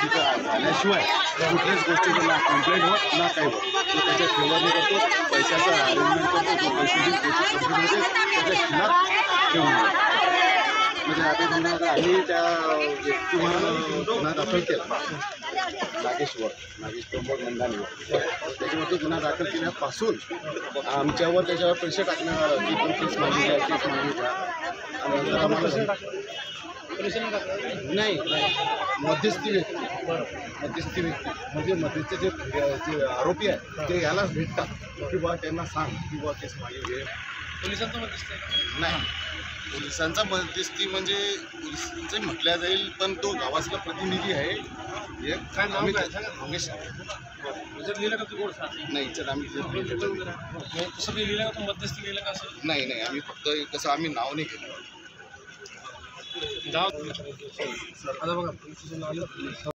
झाल्याशिवाय कुठल्याच गोष्टीचं ना कंप्लेंट होत ना काही होत. तो त्याच्या फेवरने करतो, पैशाचं अरेंजमेंट करतो, तो पैसे देऊन त्याची कंप्लेंट होते, त्याच्या खिलाफ ठेवून म्हणजे आता समजा आम्ही त्या व्यक्तीवर गुन्हा दाखल केला नागेश प्रमोद मंदानीवर. त्याच्यावरती गुन्हा दाखल केल्यापासून आमच्यावर त्याच्यावर पैसे टाकण्यावर ती पण केस मागितली आहे, केस मागितली आणि नंतर आम्हाला नाही मध्यस्थी व्यक्ती म्हणजे मध्यस्थी जे आरोपी आहे ते यालाच भेटतात की बा त्यांना सांग की बा केस मागे घे. पोलिसांचं मध्यस्थी नाही, पोलिसांचा मध्यस्थी म्हणजे पोलिसांचं म्हटल्या जाईल, पण तो गावातला प्रतिनिधी आहे. काय नाव रमेश लिहिलं का तू नाही याच्यात आम्ही तसं काही लिहिलं का तू मध्यस्थी लिहिलं का असं नाही आम्ही फक्त कसं आम्ही नाव नाही घेतलं. गाव आता बघा